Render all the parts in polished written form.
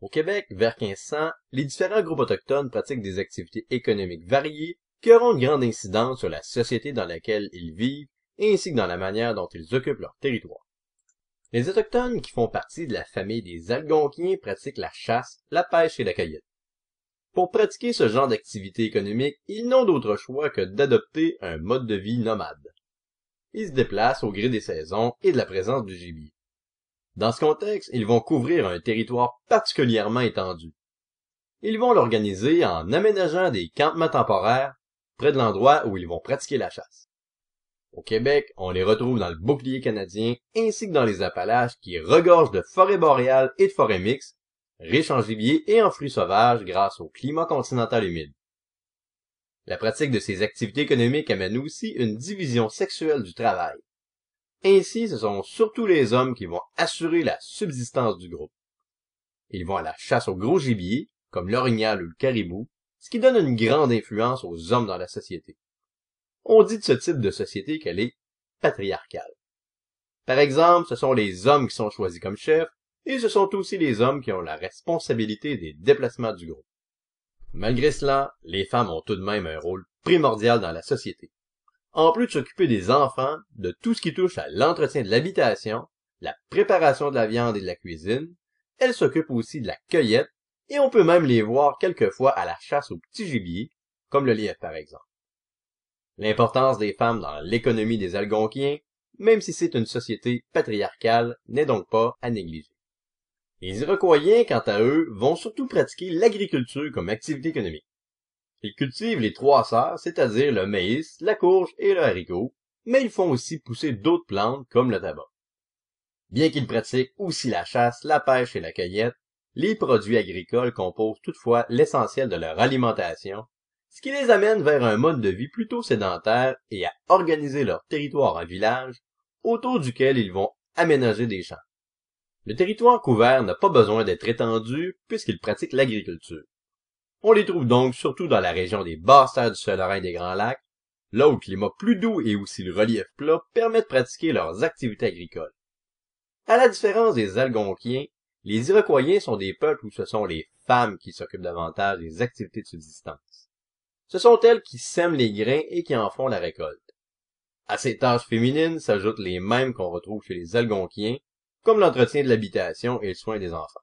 Au Québec, vers 1500, les différents groupes autochtones pratiquent des activités économiques variées qui auront une grande incidence sur la société dans laquelle ils vivent ainsi que dans la manière dont ils occupent leur territoire. Les Autochtones qui font partie de la famille des Algonquiens pratiquent la chasse, la pêche et la cueillette. Pour pratiquer ce genre d'activité économique, ils n'ont d'autre choix que d'adopter un mode de vie nomade. Ils se déplacent au gré des saisons et de la présence du gibier. Dans ce contexte, ils vont couvrir un territoire particulièrement étendu. Ils vont l'organiser en aménageant des campements temporaires près de l'endroit où ils vont pratiquer la chasse. Au Québec, on les retrouve dans le bouclier canadien ainsi que dans les Appalaches qui regorgent de forêts boréales et de forêts mixtes, riches en gibier et en fruits sauvages grâce au climat continental humide. La pratique de ces activités économiques amène aussi une division sexuelle du travail. Ainsi, ce sont surtout les hommes qui vont assurer la subsistance du groupe. Ils vont à la chasse au gros gibier, comme l'orignal ou le caribou, ce qui donne une grande influence aux hommes dans la société. On dit de ce type de société qu'elle est patriarcale. Par exemple, ce sont les hommes qui sont choisis comme chefs, et ce sont aussi les hommes qui ont la responsabilité des déplacements du groupe. Malgré cela, les femmes ont tout de même un rôle primordial dans la société. En plus de s'occuper des enfants, de tout ce qui touche à l'entretien de l'habitation, la préparation de la viande et de la cuisine, elles s'occupent aussi de la cueillette, et on peut même les voir quelquefois à la chasse au petit gibier, comme le lièvre par exemple. L'importance des femmes dans l'économie des Algonquiens, même si c'est une société patriarcale, n'est donc pas à négliger. Les Iroquoiens, quant à eux, vont surtout pratiquer l'agriculture comme activité économique. Ils cultivent les trois sœurs, c'est-à-dire le maïs, la courge et le haricot, mais ils font aussi pousser d'autres plantes comme le tabac. Bien qu'ils pratiquent aussi la chasse, la pêche et la cueillette, les produits agricoles composent toutefois l'essentiel de leur alimentation, ce qui les amène vers un mode de vie plutôt sédentaire et à organiser leur territoire en village, autour duquel ils vont aménager des champs. Le territoire couvert n'a pas besoin d'être étendu puisqu'ils pratiquent l'agriculture. On les trouve donc surtout dans la région des basses terres du Saint-Laurent et des Grands Lacs, là où le climat plus doux et aussi le relief plat permettent de pratiquer leurs activités agricoles. À la différence des Algonquiens, les Iroquoiens sont des peuples où ce sont les femmes qui s'occupent davantage des activités de subsistance. Ce sont elles qui sèment les grains et qui en font la récolte. À ces tâches féminines s'ajoutent les mêmes qu'on retrouve chez les Algonquiens, comme l'entretien de l'habitation et le soin des enfants.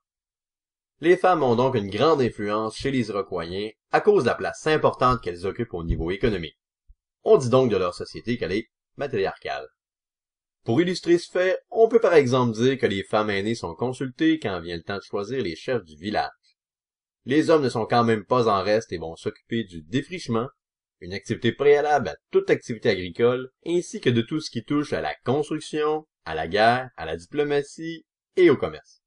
Les femmes ont donc une grande influence chez les Iroquoiens à cause de la place importante qu'elles occupent au niveau économique. On dit donc de leur société qu'elle est matriarcale. Pour illustrer ce fait, on peut par exemple dire que les femmes aînées sont consultées quand vient le temps de choisir les chefs du village. Les hommes ne sont quand même pas en reste et vont s'occuper du défrichement, une activité préalable à toute activité agricole, ainsi que de tout ce qui touche à la construction, à la guerre, à la diplomatie et au commerce.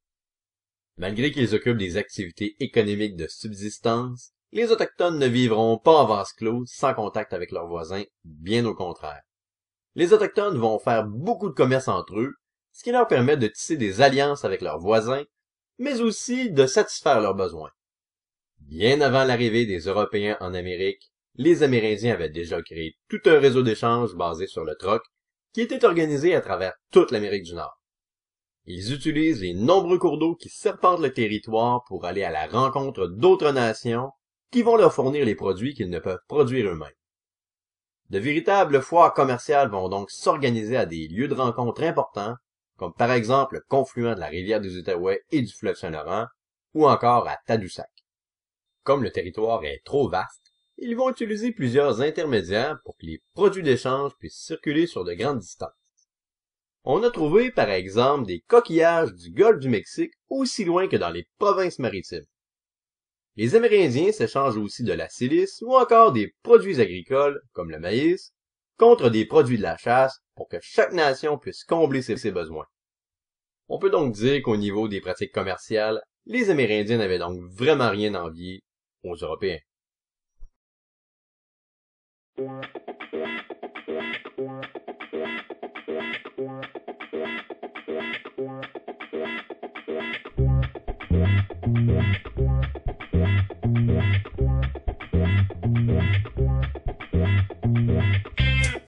Malgré qu'ils occupent des activités économiques de subsistance, les Autochtones ne vivront pas en vase clos sans contact avec leurs voisins, bien au contraire. Les Autochtones vont faire beaucoup de commerce entre eux, ce qui leur permet de tisser des alliances avec leurs voisins, mais aussi de satisfaire leurs besoins. Bien avant l'arrivée des Européens en Amérique, les Amérindiens avaient déjà créé tout un réseau d'échanges basé sur le troc, qui était organisé à travers toute l'Amérique du Nord. Ils utilisent les nombreux cours d'eau qui serpentent le territoire pour aller à la rencontre d'autres nations qui vont leur fournir les produits qu'ils ne peuvent produire eux-mêmes. De véritables foires commerciales vont donc s'organiser à des lieux de rencontre importants, comme par exemple le confluent de la rivière des Outaouais et du fleuve Saint-Laurent, ou encore à Tadoussac. Comme le territoire est trop vaste, ils vont utiliser plusieurs intermédiaires pour que les produits d'échange puissent circuler sur de grandes distances. On a trouvé, par exemple, des coquillages du golfe du Mexique aussi loin que dans les provinces maritimes. Les Amérindiens s'échangent aussi de la silice ou encore des produits agricoles, comme le maïs, contre des produits de la chasse pour que chaque nation puisse combler ses besoins. On peut donc dire qu'au niveau des pratiques commerciales, les Amérindiens n'avaient donc vraiment rien à envier aux Européens.